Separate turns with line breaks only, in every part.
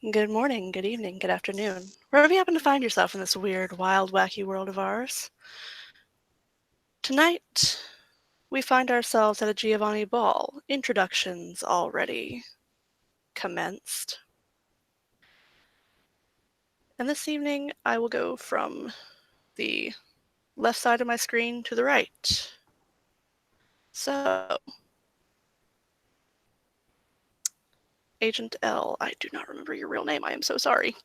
Good morning, good evening, good afternoon, wherever you happen to find yourself in this weird, wild, wacky world of ours. Tonight, we find ourselves at a Giovanni ball. Introductions already commenced. And this evening, I will go from the left side of my screen to the right. So, Agent L, I do not remember your real name, I am so sorry.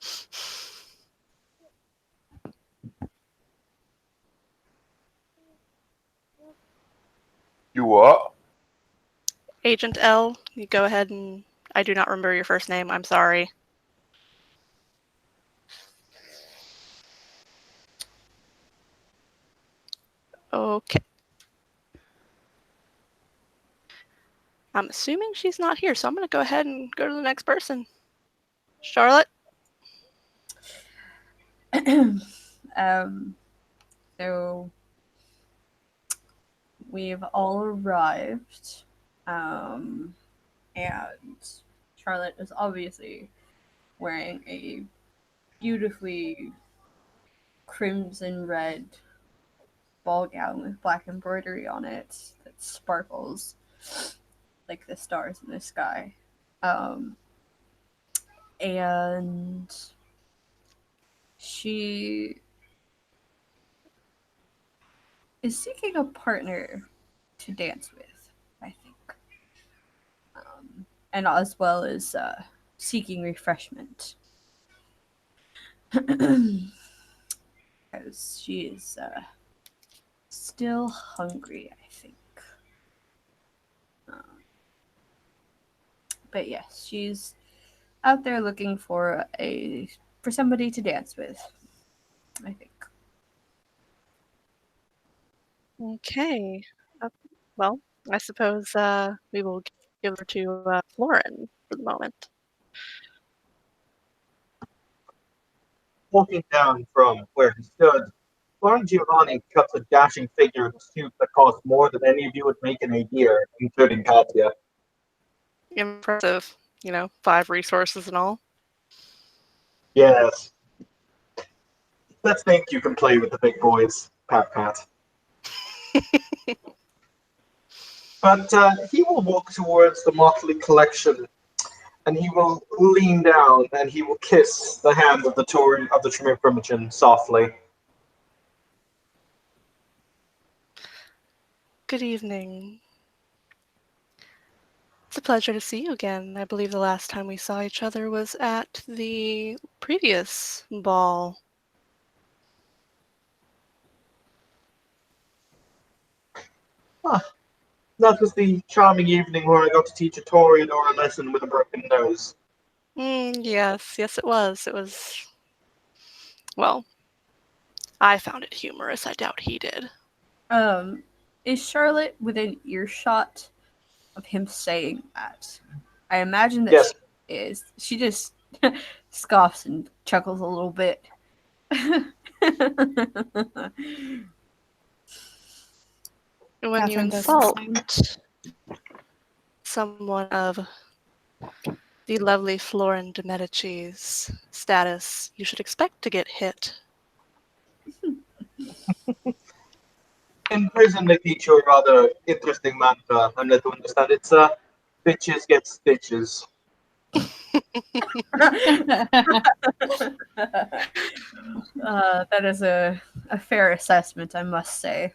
You what?
Agent L, you go ahead and I do not remember your first name, I'm sorry. Okay. I'm assuming she's not here, so I'm going to go ahead and go to the next person. Charlotte?
um, so we've all arrived, and Charlotte is obviously wearing a beautifully crimson red ball gown with black embroidery on it that sparkles like the stars in the sky. Um, and she is seeking a partner to dance with, I think. And as well as seeking refreshment. Because she is still hungry, I think. Um, but yes, she's out there looking for somebody to dance with, I think.
Okay. Uh, well, I suppose we will give her to Florin for the moment.
Walking down from where he stood, Lauren Giovanni cuts a dashing figure in a suit that cost more than any of you would make in a year, including Katya.
Impressive, 5 resources and all.
Yes, let's think you can play with the big boys, Pat Pat. But he will walk towards the motley collection, and he will lean down, and he will kiss the hand of the Tory of the Trimmerprimogen softly.
Good evening. It's a pleasure to see you again. I believe the last time we saw each other was at the previous ball.
Ah, that was the charming evening where I got to teach a Toreador a lesson with a broken nose.
Yes, it was. It was, well, I found it humorous. I doubt he did.
Um, is Charlotte within earshot of him saying that? I imagine that
Yes,
she is. She just scoffs and chuckles a little bit.
When you
Catherine does the same.
insult someone of the lovely Florin de Medici's status, you should expect to get hit.
in prison they teach you a rather interesting mantra. I'm led to understand it's bitches get stitches.
That is a fair assessment, I must say.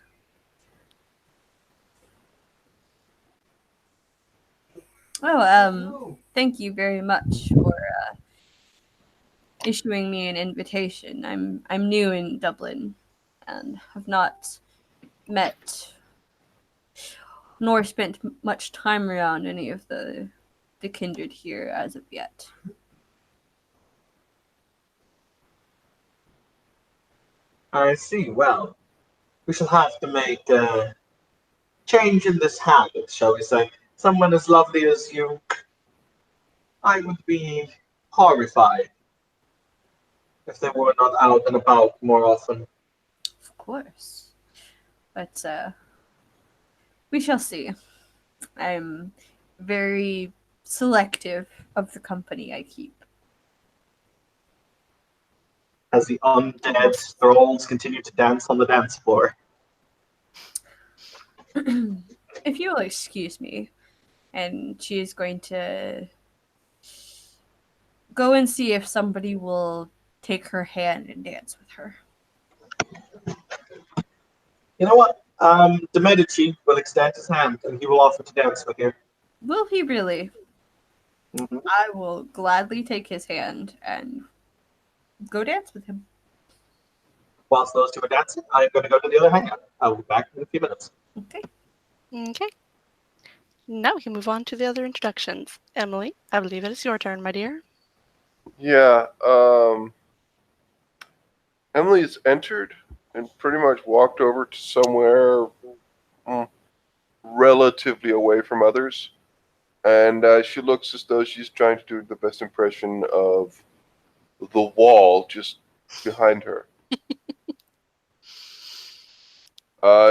Oh, thank you very much for issuing me an invitation. I'm new in Dublin and have not met nor spent much time around any of the kindred here as of yet.
I see. Well, we shall have to make a change in this habit, shall we say. Someone as lovely as you, I would be horrified if they were not out and about more often.
Of course. But we shall see. I'm very selective of the company I keep.
as the undead thralls continue to dance on the dance floor.
If you will excuse me, and she is going to go and see if somebody will take her hand and dance with her.
You know what? The Medici will extend his hand and he will offer to dance with you.
Will he really?
Hmm.
I will gladly take his hand and go dance with him.
Whilst those two are dancing, I'm going to go to the other hangout. I will be back in a few minutes.
Okay.
Okay. Now we can move on to the other introductions. Emily, I believe it is your turn, my dear.
Yeah, Emily's entered and pretty much walked over to somewhere relatively away from others. And she looks as though she's trying to do the best impression of the wall just behind her.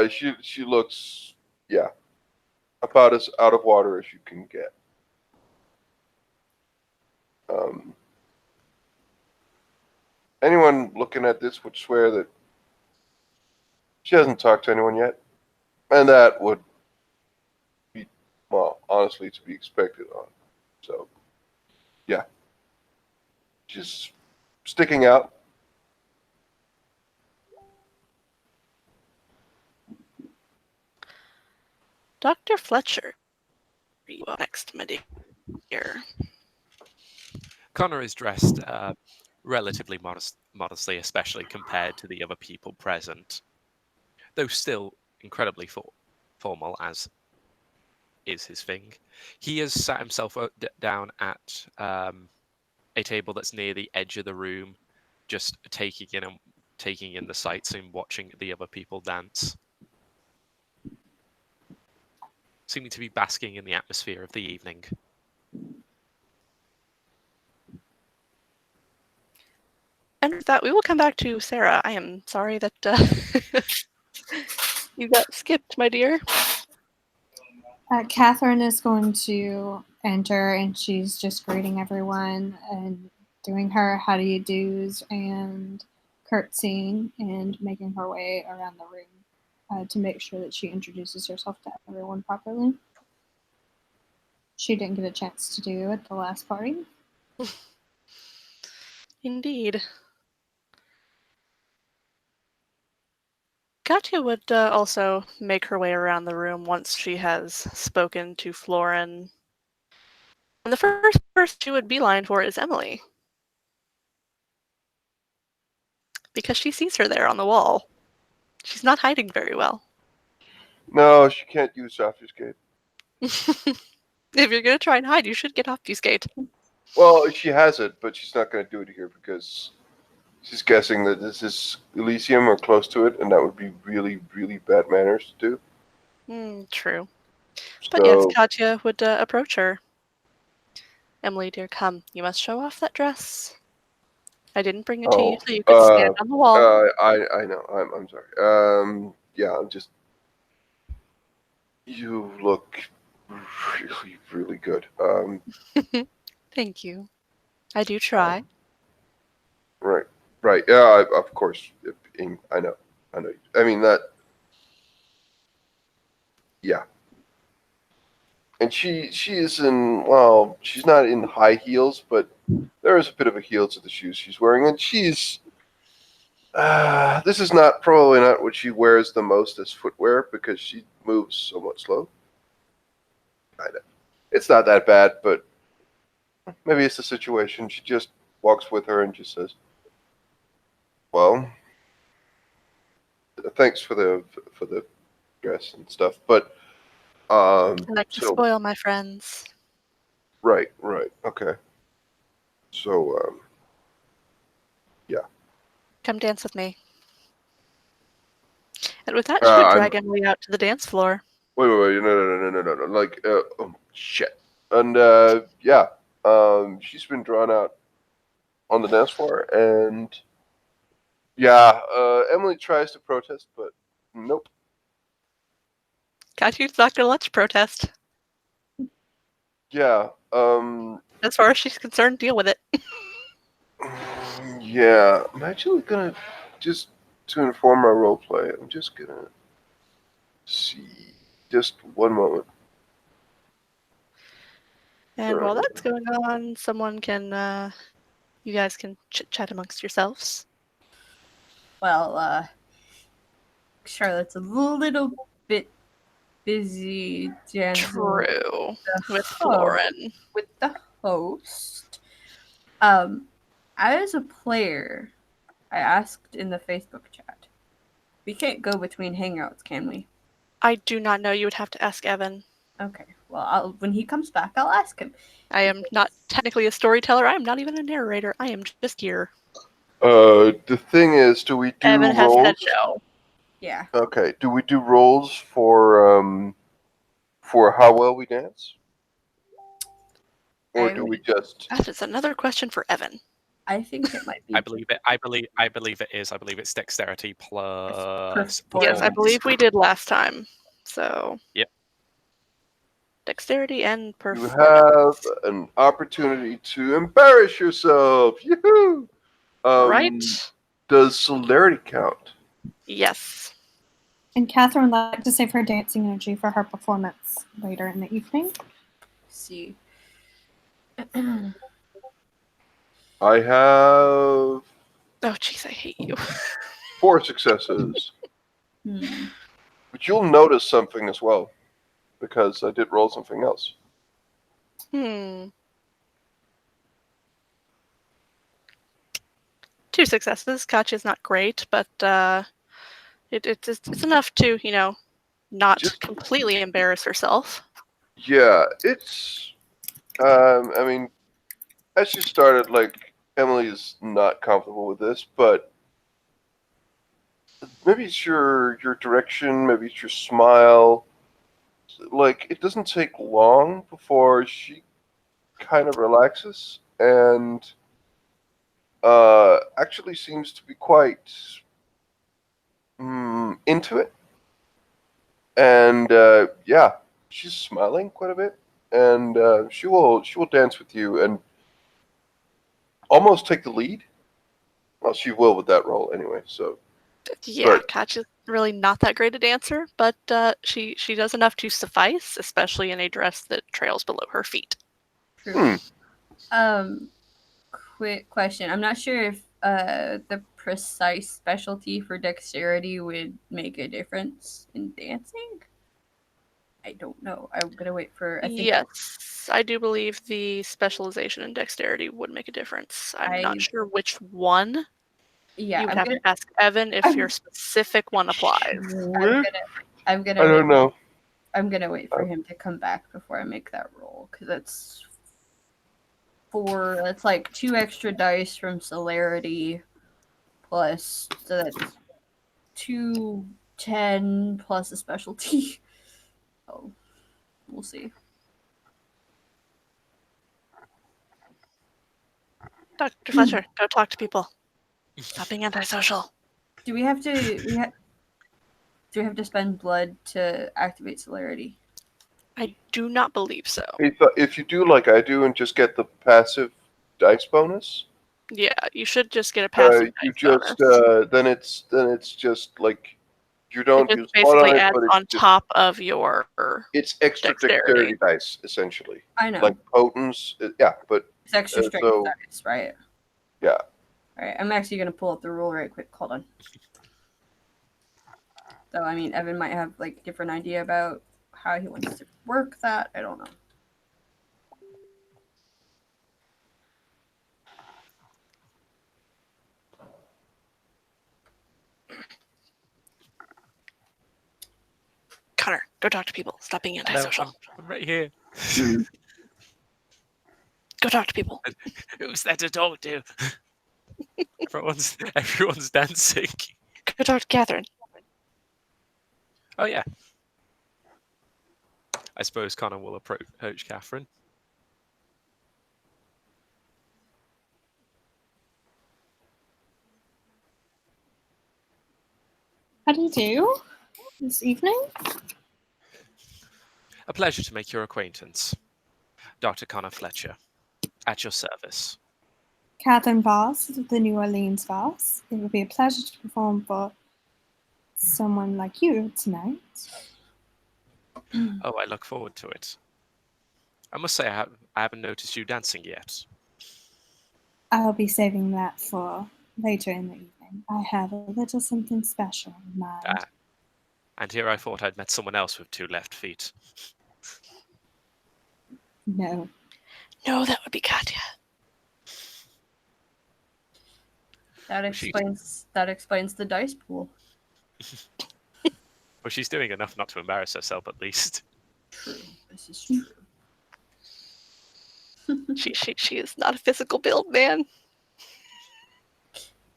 She looks, yeah, about as out of water as you can get. Anyone looking at this would swear that she hasn't talked to anyone yet, and that would be, well, honestly, to be expected on. So, yeah, just sticking out.
Dr. Fletcher, you are next, my dear.
Connor is dressed relatively modestly, especially compared to the other people present, though still incredibly formal, as is his thing. He has sat himself down at a table that's near the edge of the room, just taking in the sights and watching the other people dance, seeming to be basking in the atmosphere of the evening.
And with that, we will come back to Sarah. I am sorry that you got skipped, my dear.
Catherine is going to enter, and she's just greeting everyone and doing her how do you do's and curtsying and making her way around the room to make sure that she introduces herself to everyone properly. She didn't get a chance to do at the last party.
Indeed. Katya would also make her way around the room once she has spoken to Florin. And the first person she would beeline for is Emily. Because she sees her there on the wall. She's not hiding very well.
No, she can't use obfuscate.
If you're going to try and hide, you should get obfuscate.
Well, she has it, but she's not going to do it here because she's guessing that this is Elysium or close to it, and that would be really, really bad manners to do.
True.
So,
But yes, Katya would approach her. Emily, dear, come. You must show off that dress. I didn't bring it to you so you could stand on the wall.
I know. I'm sorry. Yeah, I'm just. You look really, really good.
Thank you. I do try.
Right. Yeah, of course. I know. I mean that. Yeah. And she is in, well, she's not in high heels, but there is a bit of a heel to the shoes she's wearing, and she's. This is probably not what she wears the most as footwear because she moves somewhat slow. Kind of. It's not that bad, but maybe it's the situation. She just walks with her and just says, "Well, thanks for the dress and stuff, but
I like to
so
spoil my friends.
right, okay. So yeah.
Come dance with me." And with that, she would
I'm
drag Emily out to the dance floor.
wait, no. Like oh shit. And yeah. She's been drawn out on the dance floor, and yeah, Emily tries to protest, but nope.
Katya's not going to let you protest.
Yeah.
As far as she's concerned, deal with it.
Yeah, I'm actually gonna just to inform my roleplay. I'm just gonna see just one moment.
And while that's going on, someone can, you guys can chit-chat amongst yourselves.
Well, Charlotte's a little bit busy dancing
True. With
host.
Florin.
With the host. As a player, I asked in the Facebook chat. We can't go between hangouts, can we?
I do not know. You would have to ask Evan.
Okay. Well, when he comes back, I'll ask him.
I am not technically a storyteller. I am not even a narrator. I am just here.
The thing is, do we do
Evan has
rolls?
said no.
Yeah.
Okay. Do we do rolls for how well we dance, or do we just?
That is another question for Evan.
I think it might be.
I believe it. I believe it is. I believe it's dexterity plus.
Yes, I
Performance.
believe we did last time. So.
Yep.
Dexterity and
You
performance.
have an opportunity to embarrass yourself. Yoo-hoo!
Right?
Does celerity count?
Yes.
And Catherine would like to save her dancing energy for her performance later in the evening.
See.
I have
Oh, jeez, I hate you.
4 successes.
Hmm.
But you'll notice something as well, because I did roll something else.
2 successes. Kachia's not great, but it's enough to, not
Just-
completely embarrass herself.
Yeah, it's. I mean, as you started, like, Emily is not comfortable with this, but maybe it's your direction, maybe it's your smile. Like, it doesn't take long before she kind of relaxes and actually seems to be quite into it. And yeah, she's smiling quite a bit, and she will dance with you and almost take the lead. Well, she will with that role anyway. So
Yeah,
but-
Kachia's really not that great a dancer, but she does enough to suffice, especially in a dress that trails below her feet.
True. Quick question. I'm not sure if the precise specialty for dexterity would make a difference in dancing. I don't know. I'm gonna wait for. I think
Yes, I do believe the specialization in dexterity would make a difference. I'm not sure which one.
Yeah,
You would
I'm
have
gonna.
to ask Evan if your specific one applies.
I'm gonna.
I don't know.
I'm gonna wait for him to come back before I make that roll because that's 4. That's like 2 extra dice from celerity, plus so that's 2 10 plus a specialty. Oh, we'll see.
Dr. Fletcher, go talk to people. Stop being antisocial.
Do we have to? Do we have to spend blood to activate celerity?
I do not believe so.
If you do like I do and just get the passive dice bonus,
Yeah, you should just get a passive
you
dice
just
bonus.
then it's just like you don't
It
use
just
blood on
basically
it,
adds
but it's
on
just,
top of your
it's extra dexterity dice essentially.
I know.
Like potence, yeah, but
It's extra strength
so-
dice, right?
yeah.
Alright, I'm actually gonna pull up the rule right quick. Hold on. So I mean, Evan might have like a different idea about how he wants to work that. I don't know.
Connor, go talk to people. Stop being antisocial.
I'm right here.
Go talk to people.
Who's there to talk to? Everyone's dancing.
Go talk to Catherine.
Oh yeah. I suppose Connor will approach Catherine.
How do you do this evening?
A pleasure to make your acquaintance. Dr. Connor Fletcher. At your service.
Catherine Voss of the New Orleans Voss. It would be a pleasure to perform for someone like you tonight.
Oh, I look forward to it. I must say I haven't noticed you dancing yet.
I'll be saving that for later in the evening. I have a little something special in mind.
Ah, and here I thought I'd met someone else with 2 left feet.
No.
No, that would be Katya.
That
She-
explains the dice pool.
Well, she's doing enough not to embarrass herself, at least.
True. This is true.
She is not a physical build, man.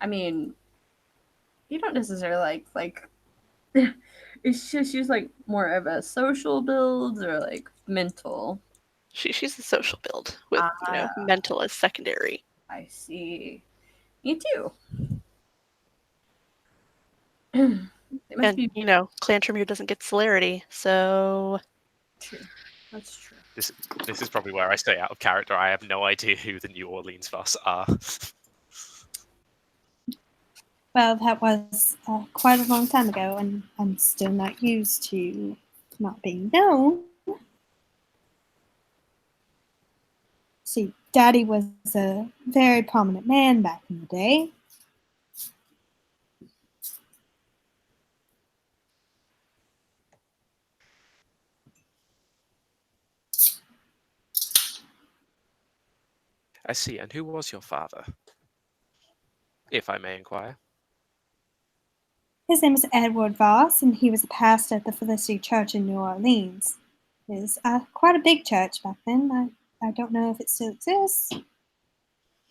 I mean, you don't necessarily like. She's like more of a social build or like mental.
She's a social build with mental as secondary.
I see. Me too. It must
And
be
Clantremere doesn't get celerity, so
true. That's true.
This is probably where I stay out of character. I have no idea who the New Orleans Voss are.
Well, that was quite a long time ago, and I'm still not used to not being known. See, Daddy was a very prominent man back in the day.
I see. And who was your father? If I may inquire.
His name was Edward Voss, and he was a pastor at the Felicity Church in New Orleans. It was quite a big church back then. I don't know if it still exists,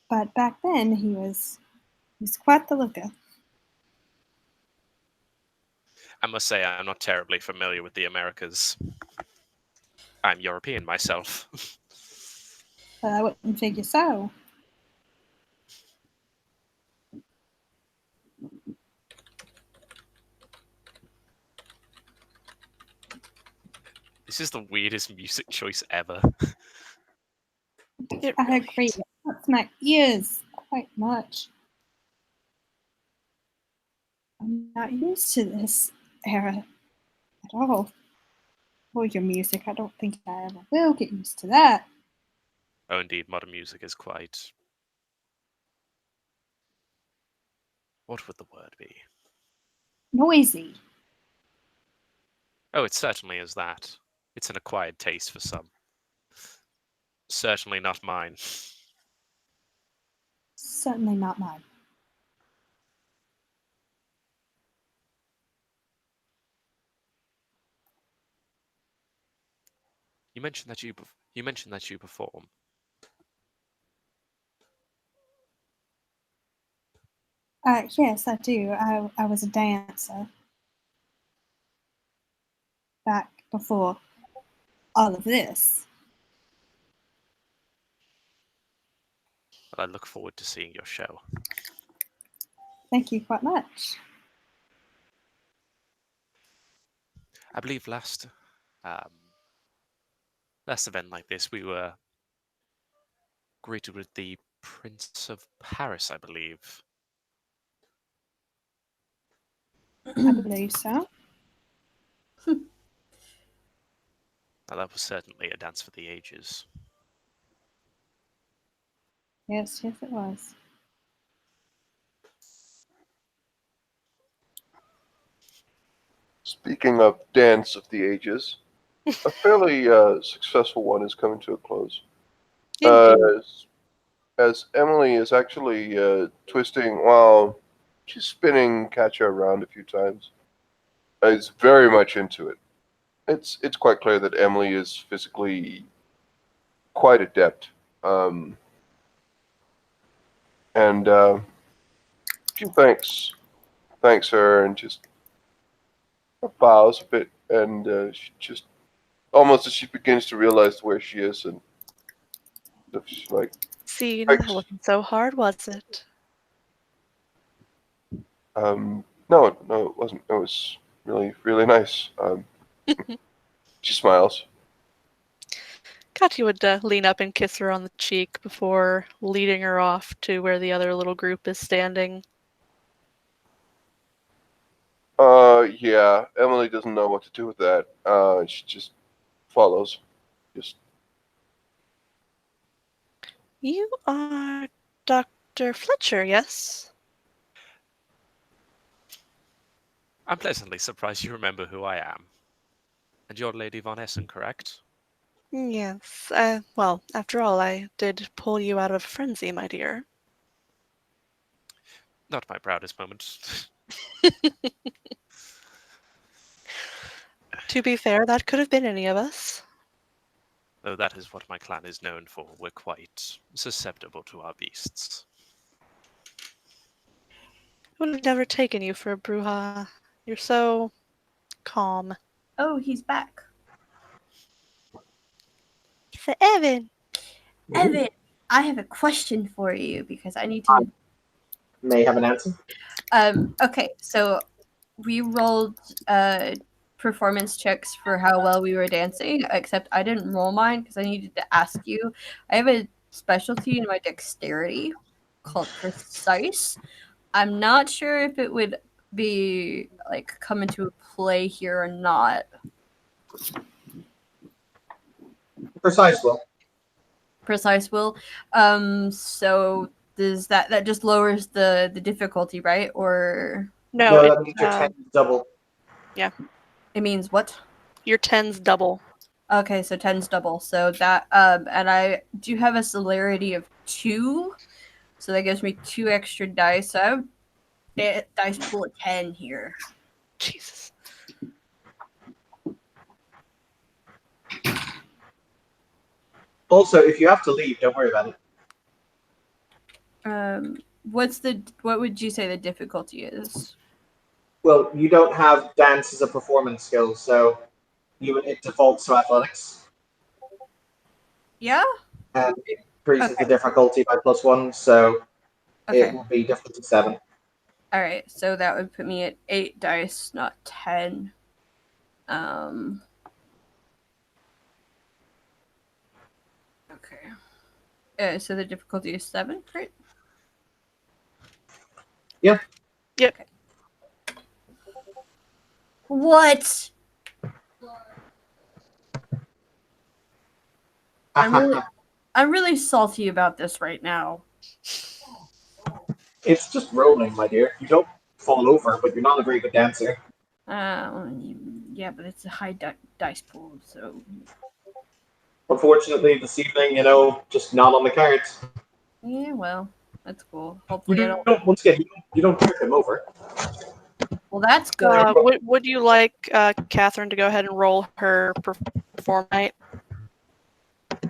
but back then he was quite the looker.
I must say I'm not terribly familiar with the Americas. I'm European myself.
But I wouldn't figure so.
This is the weirdest music choice ever.
it
I
really
agree.
is.
It hurts my ears quite much. I'm not used to this era at all. Or your music. I don't think I ever will get used to that.
Oh, indeed, modern music is quite... What would the word be?
Noisy.
Oh, it certainly is that. It's an acquired taste for some. Certainly not mine.
Certainly not mine.
You mentioned that you perform.
Yes, I do. I was a dancer back before all of this.
Well, I look forward to seeing your show.
Thank you quite much.
I believe last event like this, we were greeted with the Prince of Paris, I believe.
I believe so.
Well, that was certainly a dance for the ages.
Yes, it was.
Speaking of dance of the ages, a fairly successful one is coming to a close. As Emily is actually twisting while she's spinning Katya around a few times, is very much into it. It's quite clear that Emily is physically quite adept, and she thanks her and just bows a bit, and she just almost as she begins to realize where she is, and she's like,
See,
Thanks.
that wasn't so hard, was it?
no, it wasn't. It was really, really nice. She smiles.
Katya would lean up and kiss her on the cheek before leading her off to where the other little group is standing.
Yeah, Emily doesn't know what to do with that. She just follows. Just
You are Dr. Fletcher, yes?
I'm pleasantly surprised you remember who I am. And you're Lady Von Essen, correct?
Yes. Well, after all, I did pull you out of a frenzy, my dear.
Not my proudest moment.
To be fair, that could have been any of us.
Though that is what my clan is known for. We're quite susceptible to our beasts.
I would have never taken you for a Bruja. You're so calm.
Oh, he's back.
So, Evan!
Evan, I have a question for you because I need
I
to.
may have an answer.
Okay, so we rolled performance checks for how well we were dancing, except I didn't roll mine because I needed to ask you. I have a specialty in my dexterity called precise. I'm not sure if it would be like come into play here or not.
Precise will.
Precise will. So does that just lowers the difficulty, right? Or
No,
No,
it,
that means your 10 is double.
it means what?
your 10's double.
Okay, so 10's double. So that and I do have a celerity of 2. So that gives me 2 extra dice. So I have dice pool of 10 here.
Jesus.
Also, if you have to leave, don't worry about it.
What would you say the difficulty is?
Well, you don't have dance as a performance skill, so it defaults to athletics,
Yeah?
and it increases
Okay.
the difficulty by +1, so
Okay.
it will be difficulty 7.
All right. So that would put me at 8 dice, not 10. Okay. So the difficulty is 7, right?
Yeah.
Yep.
Okay. What? I'm really salty about this right now.
It's just rolling, my dear. You don't fall over, but you're not a very good dancer.
Yeah, but it's a high dice pool, so
Unfortunately, this evening, just not on the cards.
yeah. Well, that's cool.
You
Hopefully, I don't.
don't, once again, you don't trip him over.
Well, that's good.
Would you like Catherine to go ahead and roll her perform night?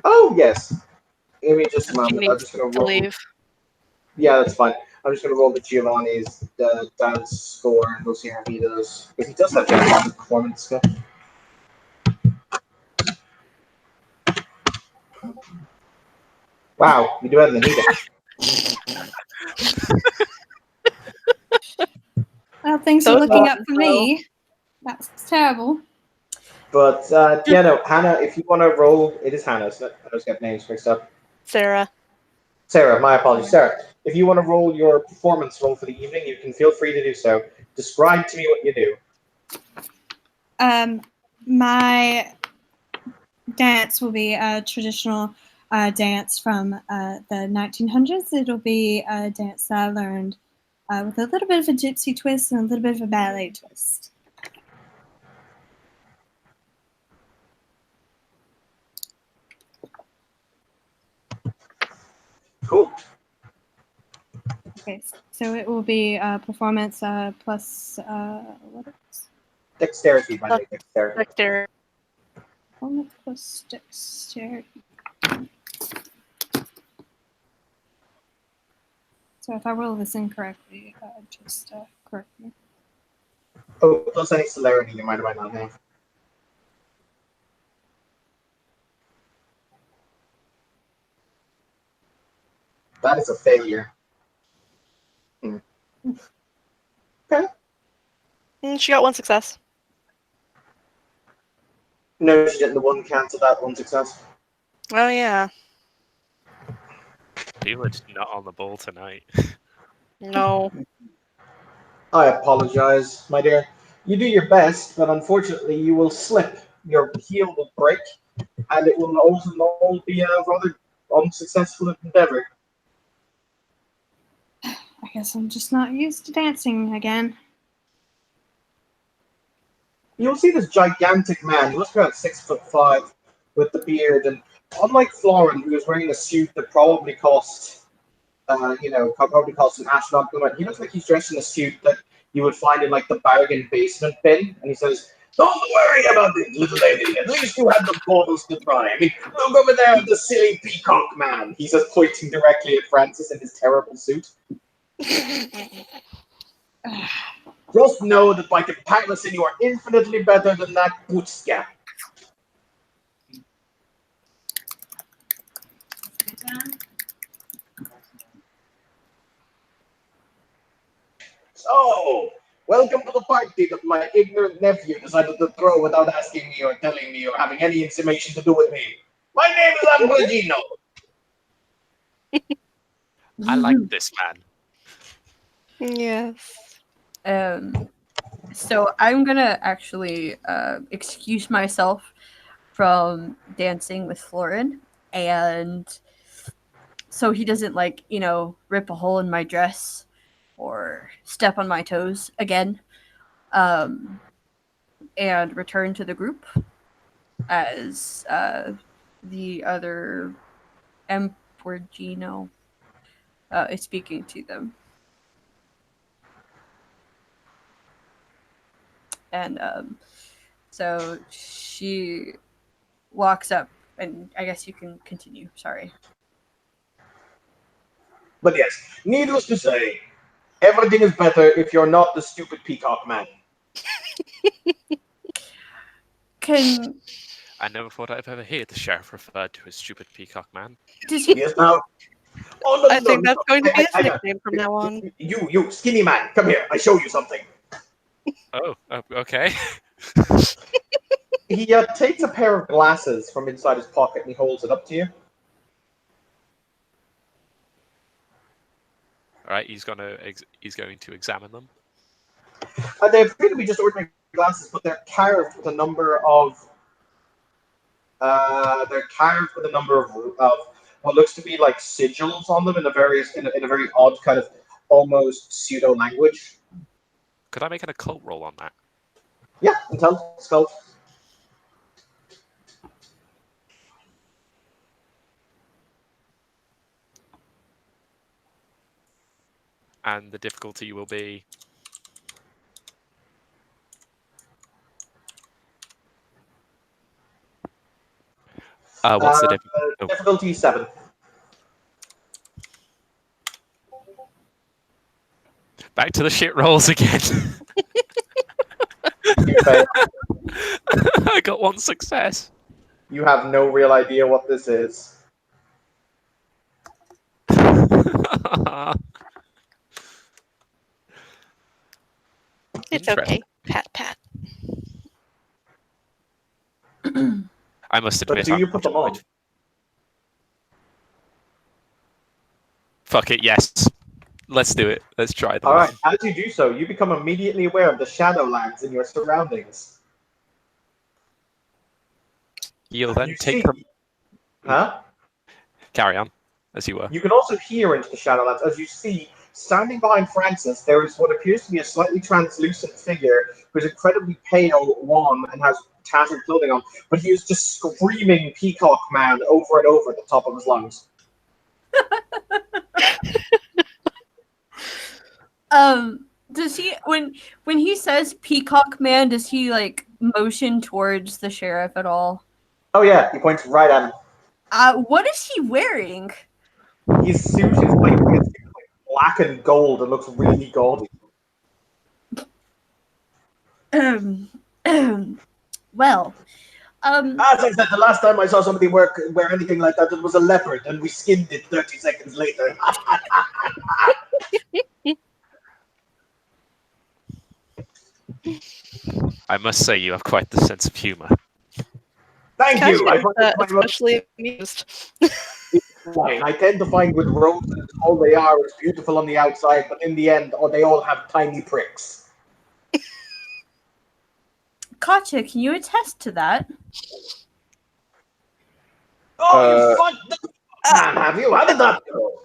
Oh, yes. Give me just a
She
moment. I'm
needs
just going to
to
roll.
leave.
Yeah, that's fine. I'm just going to roll the Giovanni's dance score, and we'll see how he does. Because he does have a performance skill. Wow, you do better than he did.
Well, things are
Those
looking up
ones,
for
though.
me. That's terrible.
But, yeah, no, Hannah, if you want to roll, it is Hannah, so I just get names mixed up.
Sarah.
Sarah, my apologies. Sarah, if you want to roll your performance roll for the evening, you can feel free to do so. Describe to me what you do.
My dance will be a traditional dance from the 1900s. It'll be a dance that I learned with a little bit of a gypsy twist and a little bit of a ballet twist.
Cool.
Okay, so it will be performance plus what is
Dexterity, by the way, dexterity.
Dexterity.
performance plus dexterity. So if I roll this incorrectly, just correct me.
Oh, plus any celerity you might or might not have. That is a failure. Okay.
She got 1 success.
No, she didn't. The one cancelled that one success.
Oh yeah.
Sheila not on the ball tonight.
No.
I apologize, my dear. You do your best, but unfortunately you will slip. Your heel will break, and it will also not be a rather unsuccessful endeavor.
I guess I'm just not used to dancing again.
You'll see this gigantic man. He must be about 6'5", with the beard, and unlike Florin, who is wearing a suit that probably cost, probably cost an astronomical amount. He looks like he's dressed in a suit that you would find in like the bargain basement bin, and he says, "Don't worry about it, little lady. At least you had the balls to try. I mean, look over there at the silly peacock man." He says, pointing directly at Francis in his terrible suit. Just know that by comparison, you are infinitely better than that Butska. So, welcome to the party that my ignorant nephew decided to throw without asking me or telling me or having any information to do with me. My name is Ambrogino.
I like this man.
Yes.
So I'm gonna actually excuse myself from dancing with Florin, and so he doesn't rip a hole in my dress or step on my toes again, and return to the group as the other Emporgino is speaking to them. And so she walks up, and I guess you can continue. Sorry.
But yes, needless to say, everything is better if you're not the stupid peacock man.
Can
I never thought I'd ever hear the sheriff referred to as stupid peacock man.
does he?
Yes, now. Oh, no,
I
no,
think
no,
that's going to be his
hang on.
nickname from now on.
You, skinny man, come here. I show you something.
Oh, okay.
He takes a pair of glasses from inside his pocket and he holds it up to you.
All right, he's going to examine them.
They appear to be just ordinary glasses, but they're carved with a number of what looks to be like sigils on them in a very odd kind of almost pseudo language.
Could I make an occult roll on that?
Yeah, intelligence.
And the difficulty will be... what's the difficulty? Oh.
Difficulty 7.
Back to the shit rolls again.
You fail.
I got one success.
You have no real idea what this is.
It's okay. Pat, pat.
I must admit,
But do you put them on?
Fuck it, yes. Let's do it. Let's try them.
All right. As you do so, you become immediately aware of the Shadowlands in your surroundings.
You'll then
You
take
see-
them.
Huh?
Carry on, as you were.
You can also hear into the Shadowlands as you see, standing behind Francis, there is what appears to be a slightly translucent figure who's incredibly pale, wan, and has tattered clothing on, but he is just screaming Peacock Man over and over at the top of his lungs.
Does he when he says Peacock Man, does he like motion towards the sheriff at all?
Oh yeah, he points right at him.
What is he wearing?
His suit is like black and gold and looks really gaudy.
Well,
As I said, the last time I saw somebody wear anything like that, it was a leopard, and we skinned it 30 seconds later.
I must say, you have quite the sense of humor.
Thank
Katya
you. I
is
put this in my book.
especially amused.
Fine. I tend to find with roses, all they are is beautiful on the outside, but in the end, they all have tiny pricks.
Katya, can you attest to that?
Oh, you
Uh,
fucked the man, have you? How did that go?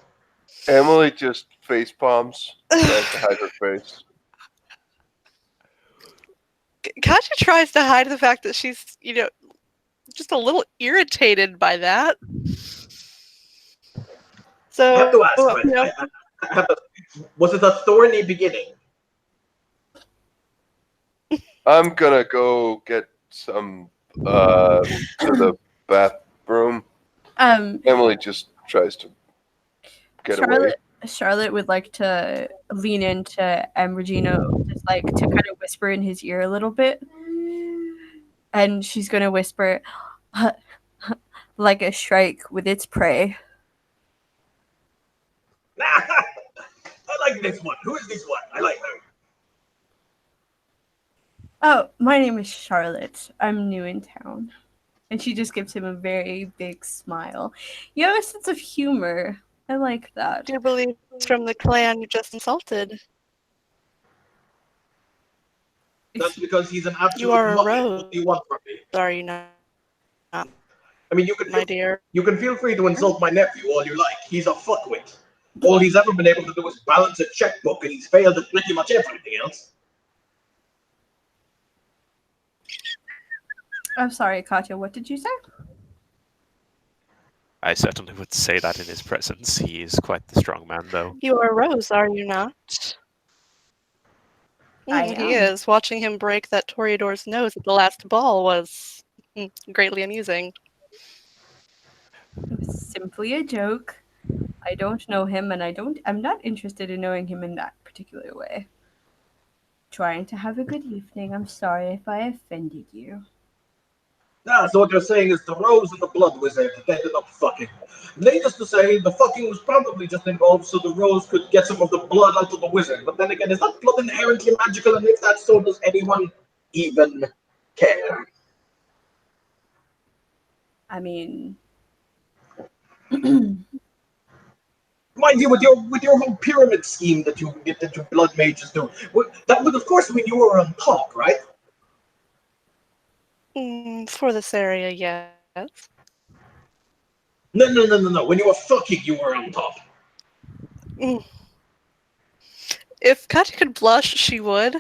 Emily just face palms, tries to hide her face.
Katya tries to hide the fact that she's, just a little irritated by that. So,
I have to ask, I have to, was it a thorny beginning?
I'm gonna go get some to the bathroom. Emily just tries to get away.
Charlotte would like to lean into Regina, just like to kind of whisper in his ear a little bit, and she's gonna whisper, like a shrike with its prey.
I like this one. Who is this one? I like her.
Oh, my name is Charlotte. I'm new in town. And she just gives him a very big smile. You have a sense of humor. I like that.
do you believe it's from the clan you just insulted?
That's because he's an absolute
You are a
muppet.
rose.
What do you want from me?
Are you not,
I mean, you can
my dear?
feel free to insult my nephew all you like. He's a fuckwit. All he's ever been able to do is balance a checkbook, and he's failed at pretty much everything else.
I'm sorry, Katya, what did you say?
I certainly would say that in his presence. He is quite the strong man, though.
You are a rose, are you not?
I
He
am.
is. Watching him break that Toreador's nose at the last ball was greatly amusing.
It was simply a joke. I don't know him, and I'm not interested in knowing him in that particular way. Trying to have a good evening. I'm sorry if I offended you.
So what you're saying is the Rose and the Blood Wizard ended up fucking. Needless to say, the fucking was probably just involved so the Rose could get some of the blood out of the Wizard. But then again, is that blood inherently magical? And if that's so, does anyone even care?
I mean,
Mind you, with your whole pyramid scheme that you blood mages do, that would of course mean you were on top, right?
For this area, yes.
No. When you were fucking, you were on top.
Mm. If Katya could blush, she would.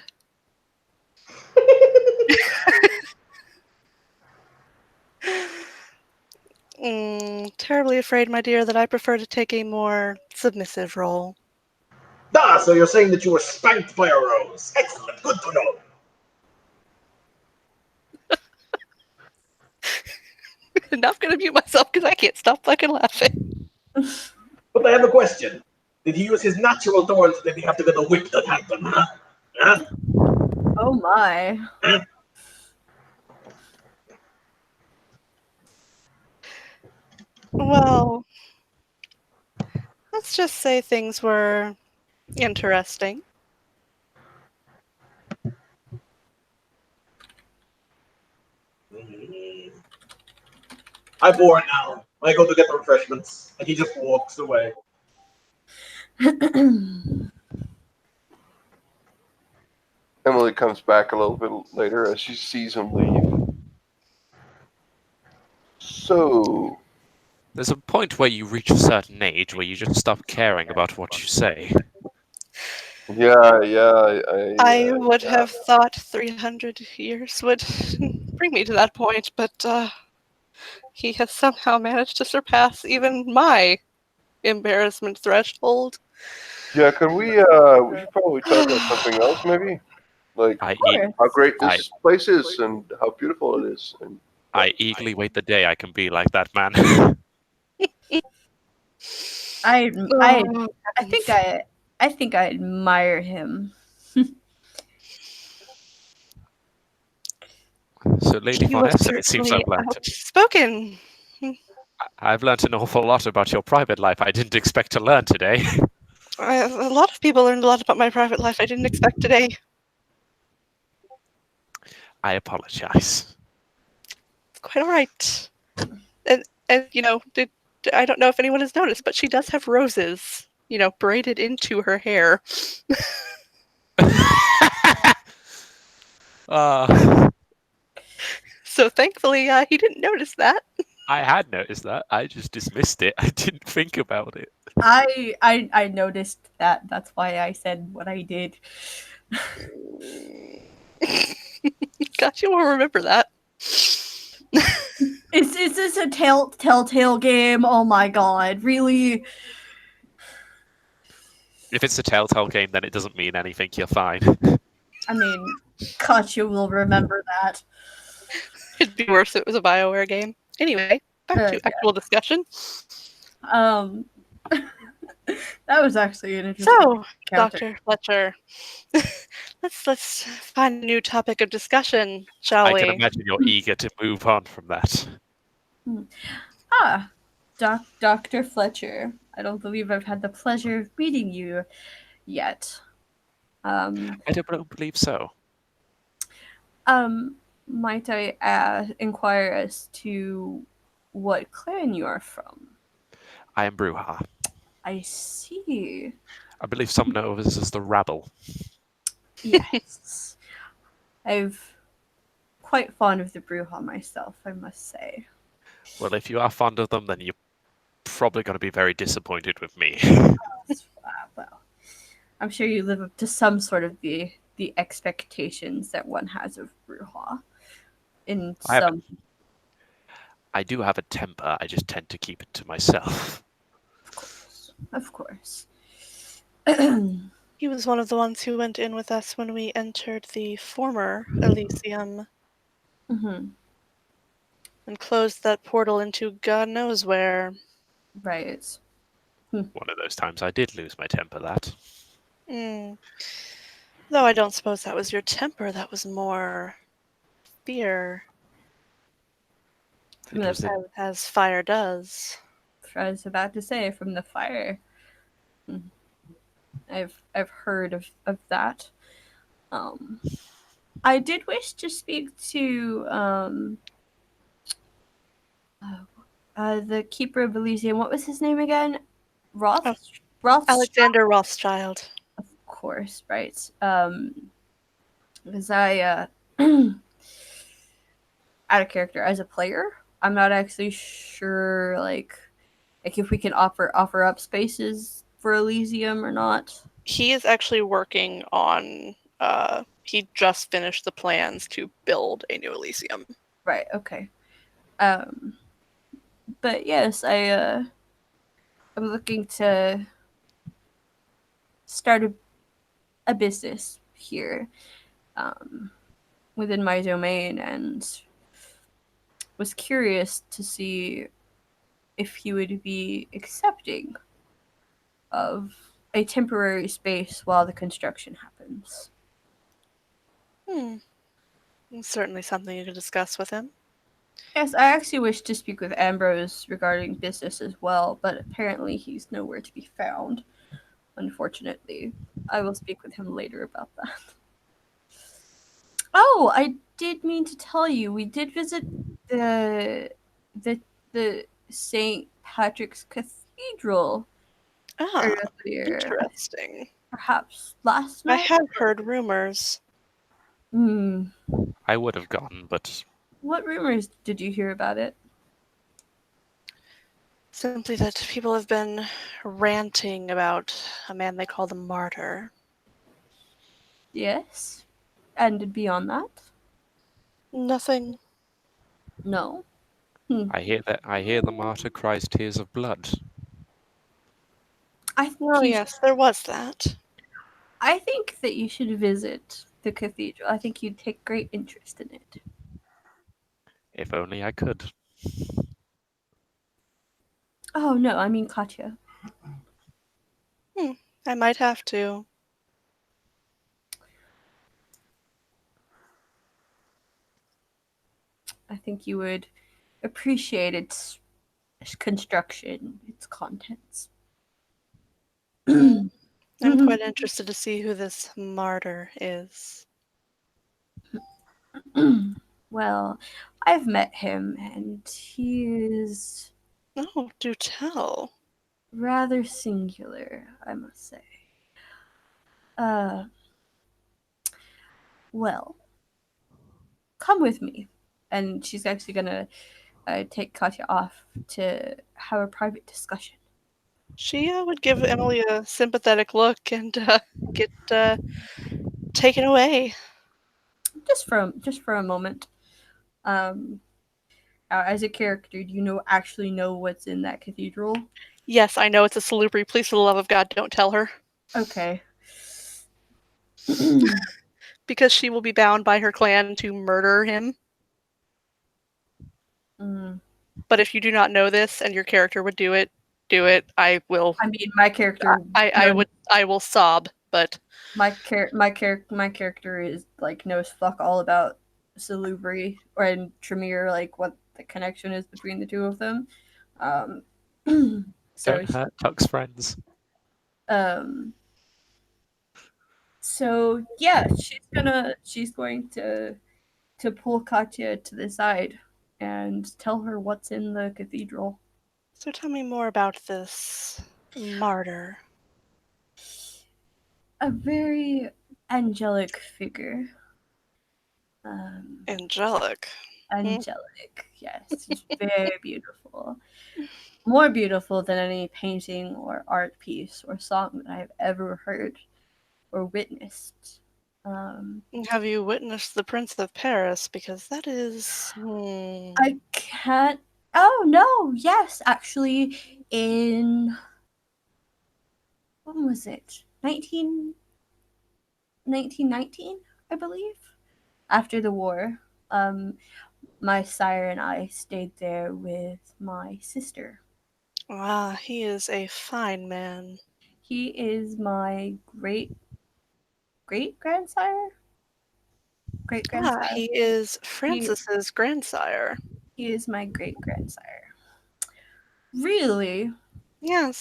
Terribly afraid, my dear, that I prefer to take a more submissive role.
So you're saying that you were spanked by a Rose. Excellent, good to know.
I'm not gonna mute myself because I can't stop fucking laughing.
But I have a question. Did he use his natural thorns, or did he have to get a whip that had them, huh? Huh?
oh my.
Well, let's just say things were interesting.
I bore it now. I go to get the refreshments, and he just walks away.
Emily comes back a little bit later as she sees him leave. So,
There's a point where you reach a certain age where you just stop caring about what you say.
yeah,
I would have thought 300 years would bring me to that point, but he has somehow managed to surpass even my embarrassment threshold.
Yeah, can we should probably talk about something else, maybe? Like how great this place is and how beautiful it is. And
I eagerly wait the day I can be like that man.
I think I admire him.
So, Lady
You
Von
have
Essen, it seems I've
certainly
learned.
outspoken.
I've learned an awful lot about your private life I didn't expect to learn today.
A lot of people learned a lot about my private life I didn't expect today.
I apologize.
quite all right. And I don't know if anyone has noticed, but she does have roses, braided into her hair.
Uh,
So thankfully, he didn't notice that.
I had noticed that. I just dismissed it. I didn't think about it.
I noticed that. That's why I said what I did.
God, you will remember that.
Is this a telltale game? Oh my god, really?
If it's a Telltale game, then it doesn't mean anything. You're fine.
I mean, Katya will remember that.
It'd be worse if it was a BioWare game. Anyway, back to
Yeah.
actual discussion.
That was actually an interesting
So,
encounter.
Dr. Fletcher, let's find a new topic of discussion, shall
I
we?
can imagine you're eager to move on from that.
Dr. Fletcher. I don't believe I've had the pleasure of meeting you yet.
I don't believe so.
Might I inquire as to what clan you are from?
I am Bruja.
I see.
I believe some know us as the Rabble.
Yes. I've quite fond of the Bruja myself, I must say.
Well, if you are fond of them, then you're probably going to be very disappointed with me.
Well, I'm sure you live up to some sort of the expectations that one has of Bruja. In some,
I do have a temper. I just tend to keep it to myself.
of course.
He was one of the ones who went in with us when we entered the former Elysium
Mm-hmm.
and closed that portal into God knows where.
Right.
One of those times I did lose my temper, that.
Though I don't suppose that was your temper, that was more fear, as fire does.
I was about to say, from the fire. I've heard of that. I did wish to speak to the keeper of Elysium. What was his name again? Roth.
Oh,
Roth.
Alexander Rothschild.
Of course, right. Because I out of character as a player, I'm not actually sure like if we can offer up spaces for Elysium or not.
He is actually working on. He just finished the plans to build a new Elysium.
Right. Okay. But yes, I'm looking to start a business here within my domain, and was curious to see if he would be accepting of a temporary space while the construction happens.
Certainly something you could discuss with him.
Yes, I actually wish to speak with Ambrose regarding business as well, but apparently he's nowhere to be found, unfortunately. I will speak with him later about that. Oh, I did mean to tell you, we did visit the St. Patrick's Cathedral earlier.
Interesting.
Perhaps last
I
night?
have heard rumors.
I would have gone, but
What rumors did you hear about it?
Simply that people have been ranting about a man they call the Martyr.
Yes. And beyond that?
Nothing.
No.
I hear the martyr cries tears of blood.
Yes, there was that.
I think that you should visit the cathedral. I think you'd take great interest in it.
If only I could.
Oh no, I mean Katya.
I might have to.
I think you would appreciate its construction, its contents.
I'm quite interested to see who this Martyr is.
Well, I've met him, and he is
Oh, do tell.
rather singular, I must say. Uh, well, come with me. And she's actually gonna take Katya off to have a private discussion.
She would give Emily a sympathetic look and get taken away.
Just for a moment. Um, as a character, do you actually know what's in that cathedral?
Yes, I know it's a salubri. Please, for the love of God, don't tell her.
Okay.
Because she will be bound by her clan to murder him.
Mm.
But if you do not know this and your character would do it. I will.
I mean, my character.
I will sob. But
my character is like knows fuck all about Salubri and Tremere, like what the connection is between the two of them. Um, so
Don't hurt Tuck's friends.
um, so yeah, she's going to pull Katya to the side and tell her what's in the cathedral.
So tell me more about this martyr.
A very angelic figure.
Angelic.
Angelic, yes, she's very beautiful. More beautiful than any painting or art piece or song that I've ever heard or witnessed.
Have you witnessed the Prince of Paris? Because that is.
I can't. Oh no! Yes, actually, in when was it? 1919, I believe. After the war, my sire and I stayed there with my sister.
Ah, he is a fine man.
He is my great grandsire. Great
Ah,
grandsire.
he is Francis's grandsire.
He is my great grandsire. Really?
Yes,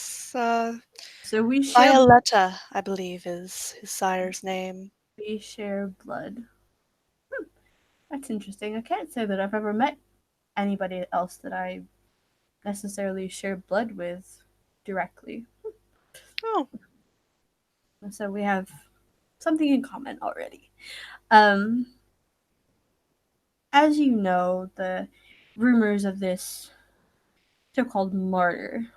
So we share
Violetta, I believe, is his sire's name.
blood. That's interesting. I can't say that I've ever met anybody else that I necessarily share blood with directly.
Oh,
So we have something in common already. Um, as you know, the rumors of this so-called martyr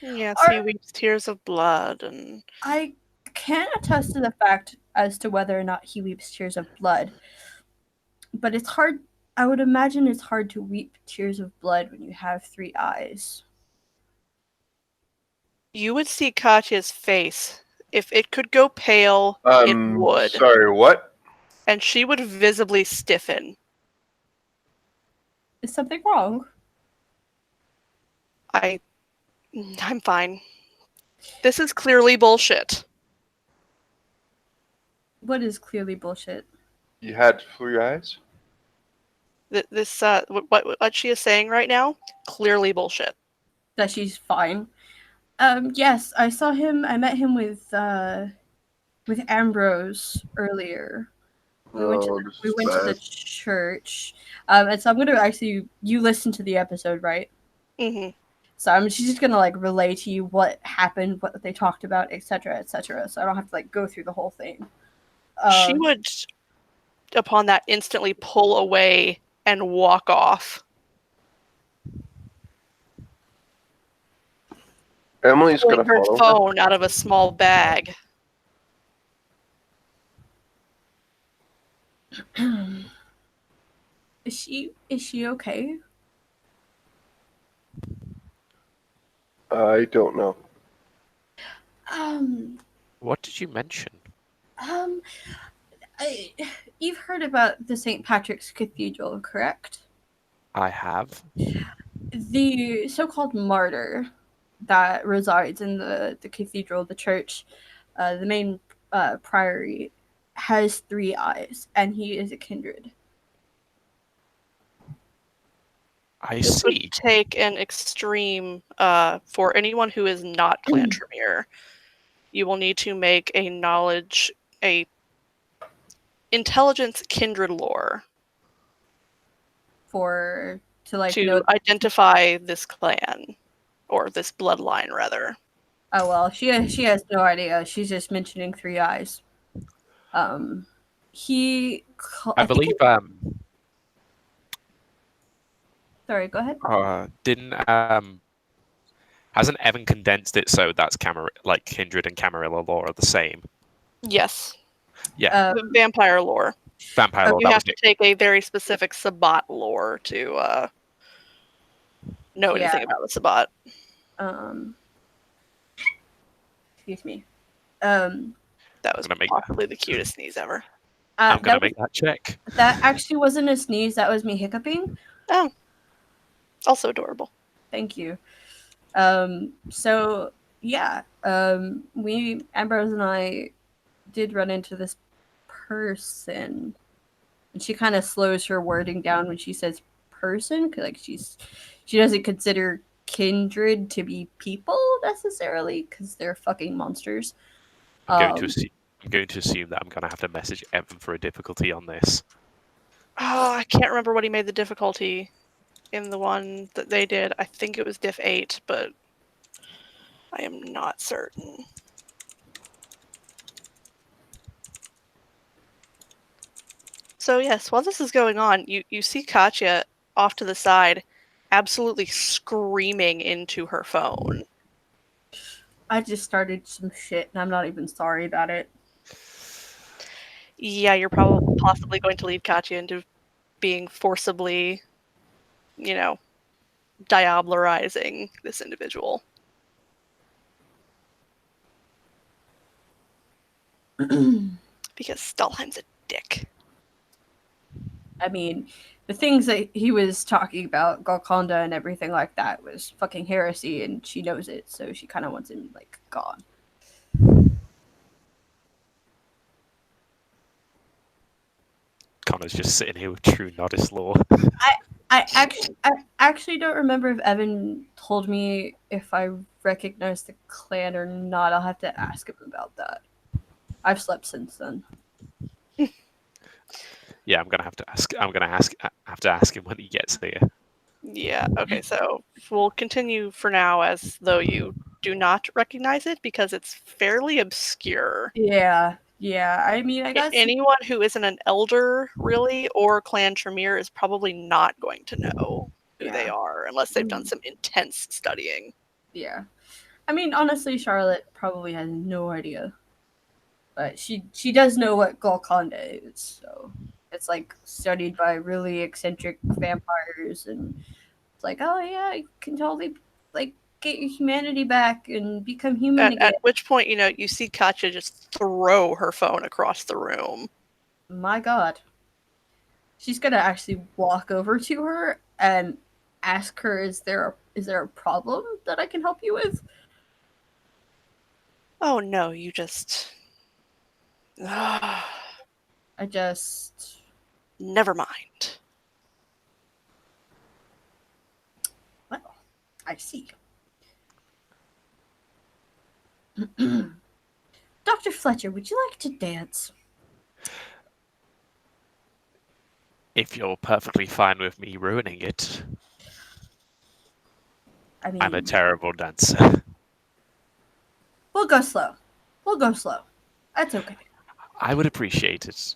yes, he
are
weeps tears of blood, and
I can't attest to the fact as to whether or not he weeps tears of blood, but it's hard. I would imagine it's hard to weep tears of blood when you have three eyes.
you would see Katya's face. If it could go pale, it would.
Sorry, what?
And she would visibly stiffen.
Is something wrong?
I'm fine. This is clearly bullshit.
What is clearly bullshit?
You had 3 eyes?
This what she is saying right now, clearly bullshit.
That she's fine. Yes, I saw him. I met him with Ambrose earlier. We went to the church. And so I'm gonna actually you listened to the episode, right?
Mm-hmm.
So she's just gonna like relay to you what happened, what they talked about, etc., etc. So I don't have to like go through the whole thing.
She would, upon that, instantly pull away and walk off.
Emily's
pulling
gonna
her
follow
phone out of a small bag.
Is she okay?
I don't know.
What did you mention?
You've heard about the St. Patrick's Cathedral, correct?
I have.
The so-called martyr that resides in the cathedral, the church, the main priory, has 3 eyes, and he is a kindred.
This would take an extreme, for anyone who is not Clan Tremere. You will need to make a intelligence kindred lore.
to like
to
know.
identify this clan, or this bloodline, rather.
Oh well, she has no idea. She's just mentioning Three Eyes. He,
I
I think.
believe
Sorry, go ahead.
didn't hasn't Evan condensed it so that's like Kindred and Camarilla lore are the same?
Yes.
Yeah.
The vampire lore.
Vampire lore.
You
That
have
was
to take a very specific Sabbat lore to know
Yeah.
anything about the Sabbat.
Excuse me.
That was
gonna make
possibly the cutest sneeze ever.
I'm gonna make that check.
That actually wasn't a sneeze. That was me hiccuping.
Oh, also adorable.
Thank you. So yeah, we Ambrose and I did run into this person, and she kind of slows her wording down when she says person, because like she doesn't consider kindred to be people necessarily, because they're fucking monsters.
I'm going to assume that I'm gonna have to message Evan for a difficulty on this.
Oh, I can't remember what he made the difficulty in the one that they did. I think it was diff 8, but I am not certain. So yes, while this is going on, you see Katya off to the side, absolutely screaming into her phone.
I just started some shit, and I'm not even sorry about it.
Yeah, you're possibly going to lead Katya into being forcibly, diablerizing this individual. Because Stalheim's a dick.
I mean, the things that he was talking about, Golconda and everything like that, was fucking heresy, and she knows it, so she kind of wants him, like, gone.
Connor's just sitting here with true Nodis lore.
I actually don't remember if Evan told me if I recognized the clan or not. I'll have to ask him about that. I've slept since then.
Yeah, I'm gonna have to ask him when he gets there.
Yeah, okay, so we'll continue for now as though you do not recognize it, because it's fairly obscure.
Yeah. I mean, I guess
anyone who isn't an elder, really, or Clan Tremere is probably not going to know who they are unless they've done some intense studying.
Yeah. I mean, honestly, Charlotte probably has no idea. But she does know what Golconda is, so it's like studied by really eccentric vampires, and it's like, oh yeah, you can totally like get your humanity back and become human again.
At which point, you see Katya just throw her phone across the room.
My God. She's gonna actually walk over to her and ask her, is there a problem that I can help you with?
Oh no, you just...
I just...
Never mind.
Well, I see. Dr. Fletcher, would you like to dance?
If you're perfectly fine with me ruining it.
I mean,
I'm a terrible dancer.
We'll go slow. That's okay.
I would appreciate it.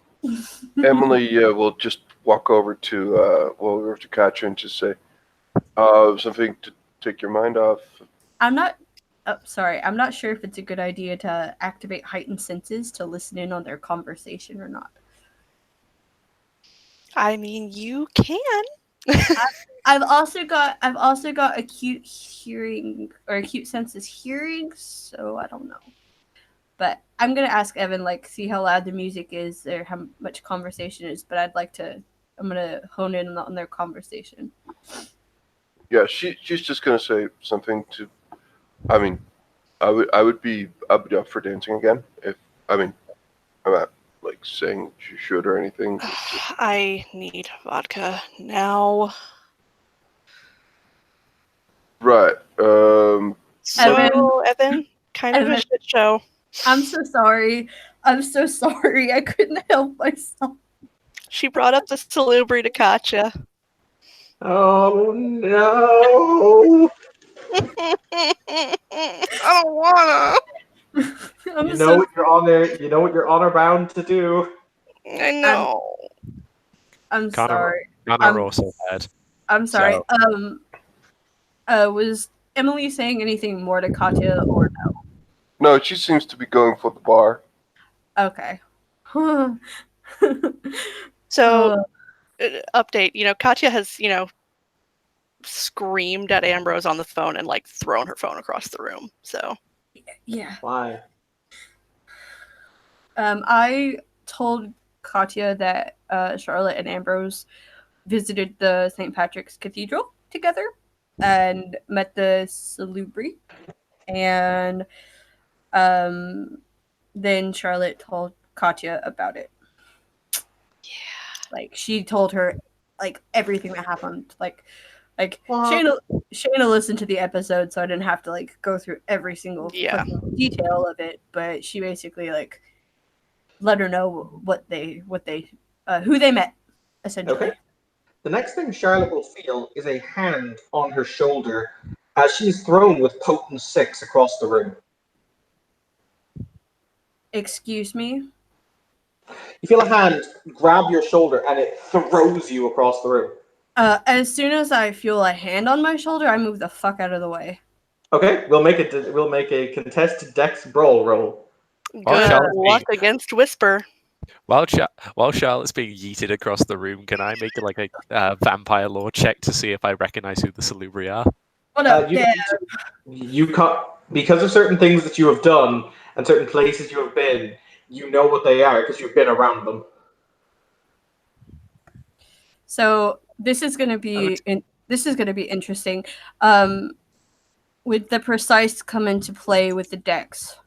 Emily will just walk over to Katya and just say, something to take your mind off.
I'm not sure if it's a good idea to activate heightened senses to listen in on their conversation or not.
I mean, you can.
I've also got acute hearing or acute senses hearing, so I don't know. But I'm gonna ask Evan, like, see how loud the music is or how much conversation is. But I'm gonna hone in on their conversation.
Yeah, she's just gonna say something to. I mean, I would be up for dancing again if I'm not like saying she should or anything.
I need vodka now.
Right.
So, Evan, kind of a shit show.
I'm so sorry. I couldn't help myself.
She brought up the salubri to Katya.
Oh no!
I don't wanna.
I'm
You know
so
what you're on there. You know what you're honor bound to do.
I know.
I'm
Connor,
sorry.
Connor also had.
I'm sorry.
So-
Was Emily saying anything more to Katya or
No, she seems to be going for the bar.
no? Okay.
So,
Uh,
update. Katya has screamed at Ambrose on the phone and like thrown her phone across the room. So
yeah.
Why?
I told Katya that Charlotte and Ambrose visited the St. Patrick's Cathedral together and met the Salubri. And then Charlotte told Katya about it.
yeah,
Like she told her like everything that happened. Like
What?
Shayna listened to the episode, so I didn't have to like go through every single
Yeah.
fucking detail of it. But she basically like let her know who they met, essentially.
Okay. The next thing Charlotte will feel is a hand on her shoulder as she's thrown with potent six across the room.
Excuse me.
You feel a hand grab your shoulder and it throws you across the room.
As soon as I feel a hand on my shoulder, I move the fuck out of the way.
Okay, we'll make a contested Dex brawl roll.
While
good
Charlotte's
luck
being,
against Whisper.
while Charlotte's being yeeted across the room, can I make like a vampire lore check to see if I recognize who the Salubri are?
What up,
You
Dad?
you can't, because of certain things that you have done and certain places you have been. You know what they are because you've been around them.
So this is gonna be interesting. Would the precise come into play with the dex?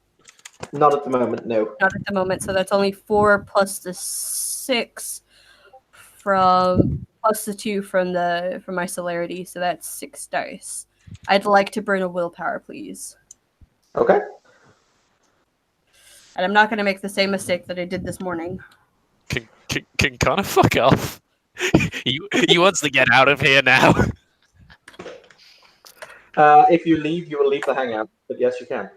Not at the moment, no.
Not at the moment. So that's only 4 plus the 6 from plus the 2 from my celerity. So that's 6 dice. I'd like to burn a willpower, please.
Okay.
And I'm not gonna make the same mistake that I did this morning.
Can Connor fuck off? he wants to get out of here now.
If you leave, you will leave the hangout. But yes, you can.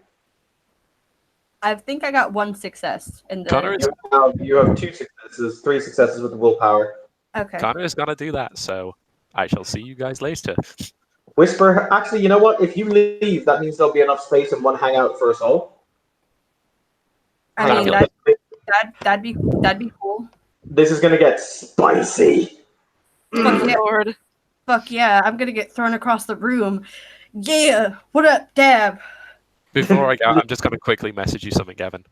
I think I got 1 success in the.
Connor is
You have 2 successes, 3 successes with the willpower.
Okay.
Connor is gonna do that. So I shall see you guys later.
Whisper, actually, you know what? If you leave, that means there'll be enough space in one hangout for us all.
I
Hang
mean
on,
that'd be cool.
this is gonna get spicy.
Fuck yeah.
Lord.
Fuck yeah, I'm gonna get thrown across the room. Yeah, what up, Dab?
Before I go, I'm just gonna quickly message you something, Gavin.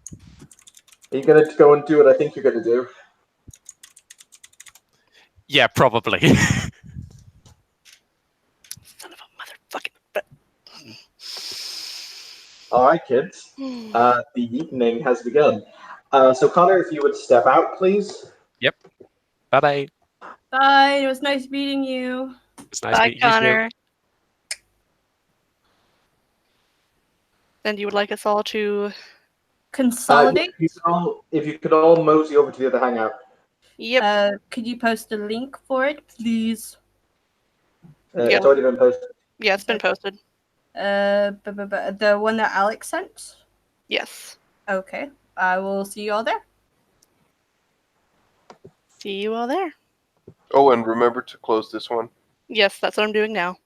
Are you gonna go and do what I think you're gonna do?
Yeah, probably.
Son of a motherfucking.
All right, kids. The evening has begun. So Connor, if you would step out, please.
Yep. Bye bye.
Bye. It was nice meeting you.
It's nice
Bye,
meeting you too.
Connor. And you would like us all to?
Consolidate.
If you could all mosey over to the other hangout.
Yep.
Could you post a link for it, please?
Yeah.
It's already been posted.
Yeah, it's been posted.
The one that Alex sent.
Yes.
Okay, I will see you all there.
See you all there.
Oh, and remember to close this one.
Yes, that's what I'm doing now.